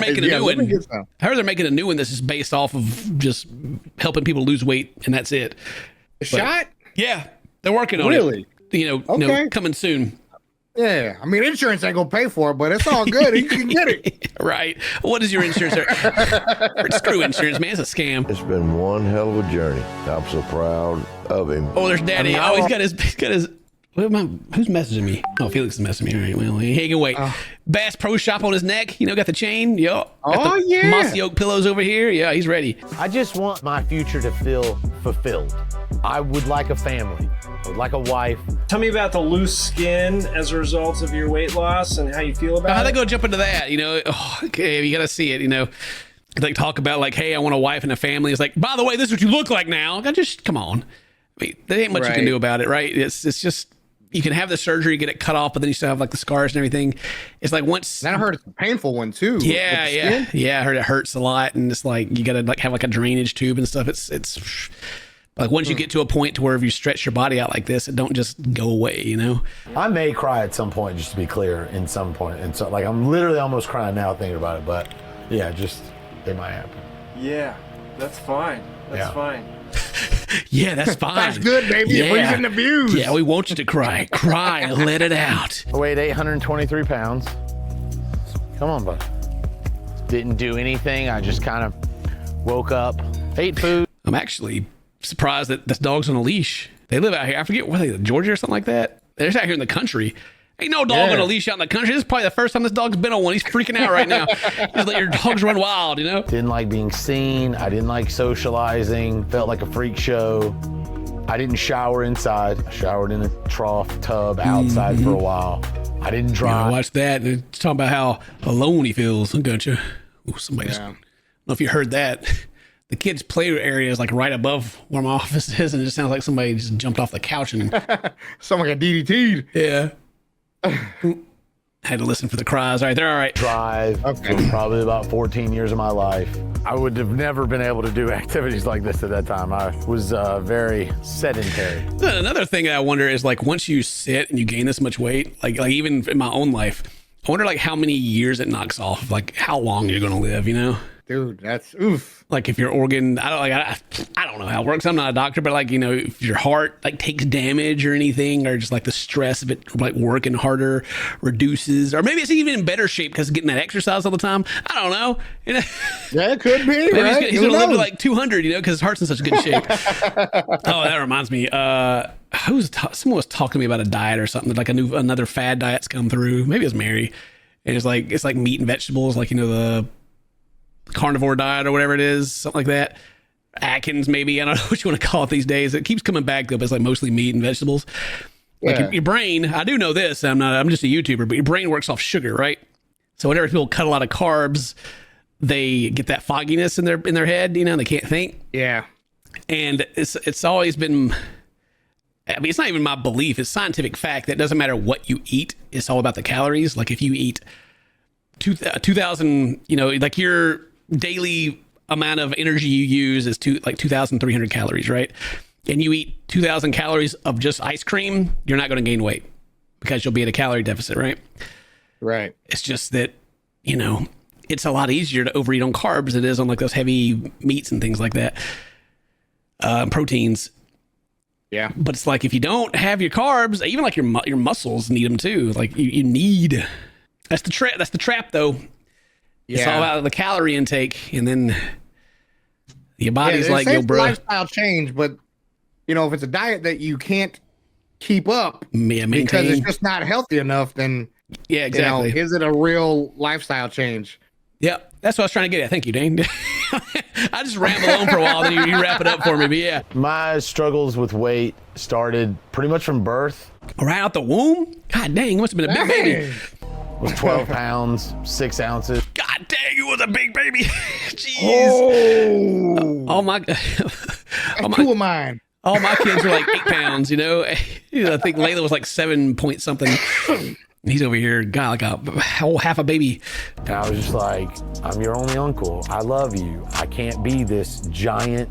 making a Yeah, new let me one. get some. I heard they're making a new one. This is based off of just helping people lose weight, and that's it. A shot? Yeah, they're working on Really? it. You know, Okay. coming soon. Yeah. I mean, insurance ain't gonna pay for it, but it's all good. You can get it. Right. What is your insurance? Screw insurance, man. It's a scam. It's been one hell of a journey. I'm so proud of him. Oh, there's Daddy. I mean, He's got his. Who's messaging me? Oh, Felix is messaging me. All right, well, he can wait. Bass Pro Shop on his neck. You know, got the chain. Yo. Oh, yeah. Mossy oak pillows over here. Yeah, he's ready. I just want my future to feel fulfilled. I would like a family. I would like a wife. Tell me about the loose skin as a result of your weight loss and how you feel about How'd it. they go jump into that? You know, okay, you got to see it. You know, like talk about like, hey, I want a wife and a family. It's like, by the way, this is what you look like now. Just come on. I mean, there ain't much you can Right. do about it, right? It's just you can have the surgery, get it cut off, but then you still have like the scars and everything. It's like once. And I heard it's a painful one too. with the skin. Yeah. I heard it hurts a lot, and it's like you got to like have like a drainage tube and stuff. It's like once you get to a point to where if you stretch your body out like this, it don't just go away. You know. I may cry at some point, just to be clear, in some point. And so, like, I'm literally almost crying now thinking about it. But yeah, just it might happen. Yeah, that's fine. That's Yeah. fine. Yeah, that's fine. That's good, baby. It brings in the views. Yeah, we want you to cry. Cry, let it out. I weighed 823 pounds. Come on, bud. Didn't do anything. I just kind of woke up, ate food. I'm actually surprised that this dog's on a leash. They live out here. I forget where they, Georgia or something like that. They're just out here in the country. Ain't no dog on a leash out in the country. This is probably the first time this dog's been on one. He's freaking out right now. Just let your dogs run wild, you know? Didn't like being seen. I didn't like socializing. Felt like a freak show. I didn't shower inside. I showered in a trough tub outside for a while. I didn't Yeah, drive. watch that. They're talking about how alone he feels. Don't you? Ooh, somebody's. I don't know if you heard that. The kids' play area is like right above where my office is, and it just sounds like somebody just jumped off the couch and Someone got DDT'd. yeah. Had to listen for the cries. All right, they're all right. Drive for probably about 14 years of my life. I would have never been able to do activities like this at that time. I was very sedentary. Another thing that I wonder is like once you sit and you gain this much weight, like even in my own life, I wonder like how many years it knocks off, like how long you're gonna live, you know? Dude, that's oof. Like if your organ, I don't know how it works. I'm not a doctor, but like, you know, if your heart like takes damage or anything, or just like the stress of it like working harder reduces, or maybe it's even in better shape because getting that exercise all the time. I don't know. You know? Yeah, it could be. Maybe Right? he's Who gonna live to knows? like 200, you know, because his heart's in such good shape. Oh, that reminds me. Someone was talking to me about a diet or something, like another fad diet's come through. Maybe it was Mary, and it's like meat and vegetables, like, you know, the carnivore diet or whatever it is, something like that. Atkins, maybe. I don't know what you want to call it these days. It keeps coming back though, but it's like mostly meat and vegetables. Like Yeah. your brain, I do know this. I'm just a YouTuber, but your brain works off sugar, right? So whenever people cut a lot of carbs, they get that fogginess in their head, you know, they can't think. Yeah. And it's always been, I mean, it's not even my belief. It's scientific fact that it doesn't matter what you eat. It's all about the calories. Like if you eat 2,000, you know, like your daily amount of energy you use is 2,300 calories, right? And you eat 2,000 calories of just ice cream, you're not going to gain weight because you'll be at a calorie deficit, right? Right. It's just that, you know, it's a lot easier to overeat on carbs than it is on like those heavy meats and things like that, proteins. Yeah. But it's like if you don't have your carbs, even like your muscles need them too. Like you need. That's the trap. That's the trap, though. Yeah. It's all about the calorie intake, and then your body's it like, says "Yo, bro, lifestyle change," but you know, if it's a diet that you can't keep up because maintain." it's just not healthy enough, then Yeah, exactly. you know, is it a real lifestyle change? Yeah, that's what I was trying to get at. Thank you, Dane. I just ramble on for a while, then you wrap it up for me. But yeah, My struggles with weight started pretty much from birth. right out the womb. God dang, you must have been a big baby. Was 12 pounds, 6 ounces. God dang, you was a big baby. Jeez. Oh, Oh my. Oh my. two of mine. All my kids are like 8 pounds, you know. I think Layla was like 7 point something. He's over here, God, like a whole half a baby. And I was just like, I'm your only uncle. I love you. I can't be this giant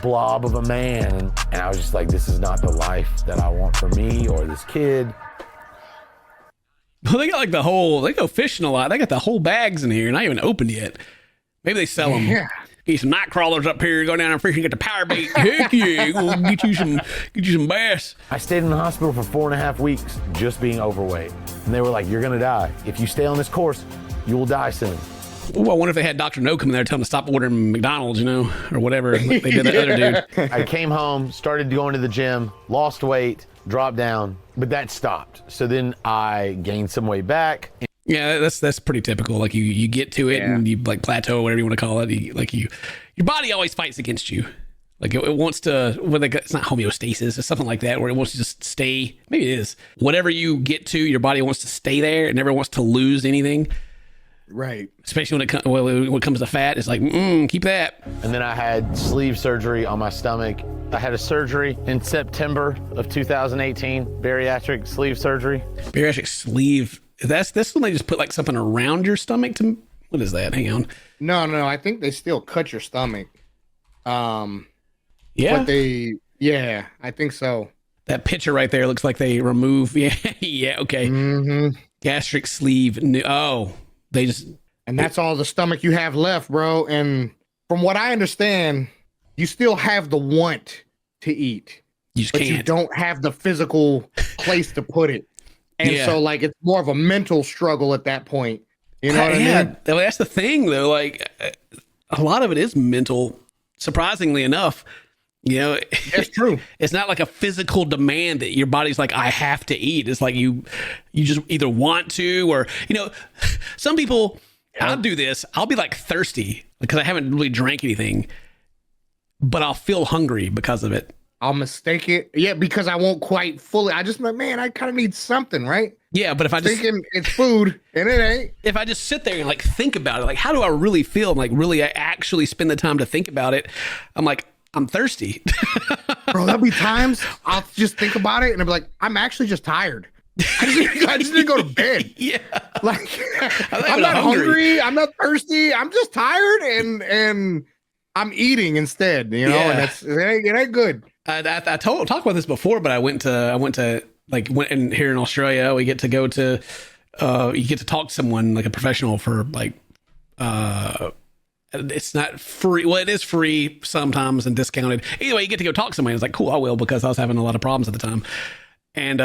blob of a man. And I was just like, this is not the life that I want for me or this kid. they got like they go fishing a lot. They got the whole bags in here, not even opened yet. Maybe they sell them. Yeah. Get some night crawlers up here, go down there fishing, get the power bait. Heck yeah, go get you some bass. I stayed in the hospital for 4.5 weeks just being overweight. And they were like, you're gonna die. If you stay on this course, you will die soon. Ooh, I wonder if they had Dr. No come in there telling him to stop ordering McDonald's, or whatever like they did that other dude. I came home, started going to the gym, lost weight, dropped down, but that stopped. So then I gained some weight back. Yeah, that's pretty typical. Like you get to it and you like plateau, whatever you want to call it. Your body always fights against you. Like it wants to, it's not homeostasis, it's something like that, where it wants to just stay. Maybe it is. Whatever you get to, your body wants to stay there. It never wants to lose anything. Right. Especially when it comes to fat, it's like, keep that. And then I had sleeve surgery on my stomach. I had a surgery in September of 2018, bariatric sleeve surgery. Bariatric sleeve. That's this when they just put like something around your stomach to, what is that? Hang on. No, I think they still cut your stomach. Yeah. But I think so. That picture right there looks like they remove. Yeah, okay. Mm-hmm. Gastric sleeve. They just. And that's all the stomach you have left, bro. And from what I understand, you still have the want to eat. You just but can't. You don't have the physical place to put it. And so like it's more of a mental struggle at that point. You know what I mean? That's the thing though. Like a lot of it is mental, surprisingly enough. That's true. It's not like a physical demand that your body's like, I have to eat. It's like you just either want to, or, some people, I'll do this. I'll be like thirsty because I haven't really drank anything, but I'll feel hungry because of it. I'll mistake it. Yeah, because I won't quite fully. I just like, man, I kind of need something, right? Yeah, but if I just thinking it's food and it ain't. If I just sit there and like think about it, like how do I really feel? And like really actually spend the time to think about it. I'm like, I'm thirsty. Bro, there'll be times I'll just think about it and I'll be like, I'm actually just tired. I just need to go to bed. Yeah. Like I'm not hungry. I'm not thirsty. I'm just tired and I'm eating instead, and it ain't good. I talked about this before, but I went to here in Australia, we get to go to, you get to talk to someone like a professional for like, it's not free. Well, it is free sometimes and discounted. Either way, you get to go talk to somebody. It's like, cool, I will, because I was having a lot of problems at the time. And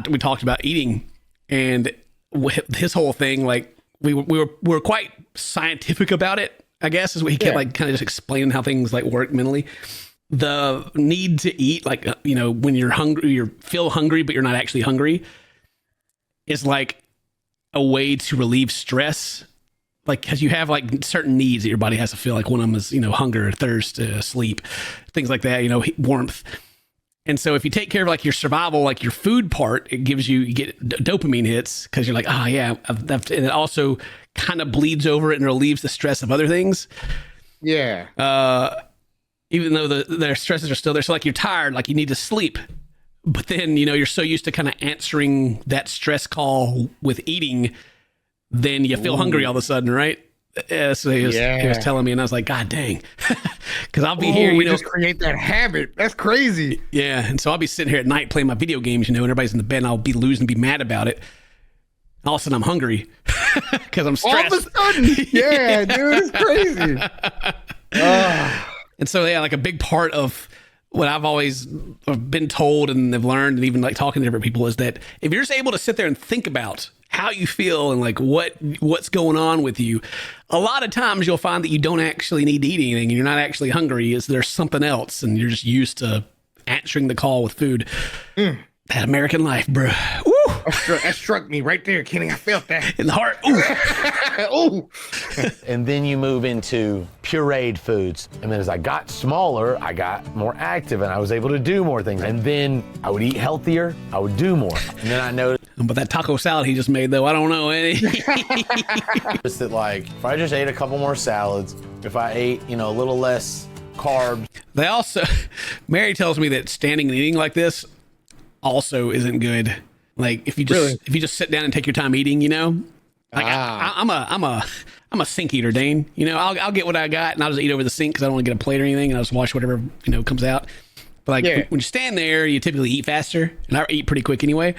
we talked about eating, and his whole thing, like we were quite scientific about it, I guess, is what he kept like kind of just explaining how things like work mentally. The need to eat, like, when you're hungry, you feel hungry, but you're not actually hungry, is like a way to relieve stress. Like, because you have like certain needs that your body has to feel. Like one of them is, hunger, thirst, sleep, things like that, warmth. And so if you take care of like your survival, like your food part, it gives you get dopamine hits because you're like, oh yeah. And it also kind of bleeds over it and relieves the stress of other things. Yeah. Even though their stresses are still there. So like you're tired, like you need to sleep. But then, you're so used to kind of answering that stress call with eating, then you feel hungry all of a sudden, right? So he was telling me, and I was like, God dang. Because I'll be here, just create that habit. That's crazy. Yeah. And so I'll be sitting here at night playing my video games, and everybody's in the bed, and I'll be losing, be mad about it. All of a sudden I'm hungry because I'm stressed. All of a sudden. Yeah, dude, it's crazy. And so, like a big part of what I've always been told and have learned, and even like talking to different people, is that if you're just able to sit there and think about how you feel and like what's going on with you, a lot of times you'll find that you don't actually need to eat anything and you're not actually hungry. There's something else, and you're just used to answering the call with food. That American life, bro. Woo! That struck me right there, Kenny. I felt that in the heart. Ooh. And then you move into pureed foods. And then as I got smaller, I got more active and I was able to do more things. And then I would eat healthier. I would do more. And then I noticed. But that taco salad he just made, though, I don't know. That like, if I just ate a couple more salads, if I ate, a little less carbs. They also, Mary tells me that standing and eating like this also isn't good. Like if you just sit down and take your time eating, like I'm a sink eater, Dane. I'll get what I got and I'll just eat over the sink because I don't want to get a plate or anything, and I'll just wash whatever comes out. But like when you stand there, you typically eat faster, and I eat pretty quick anyway.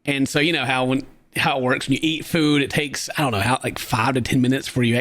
And so how when how it works when you eat food. It takes, I don't know, how like 5 to 10 minutes for you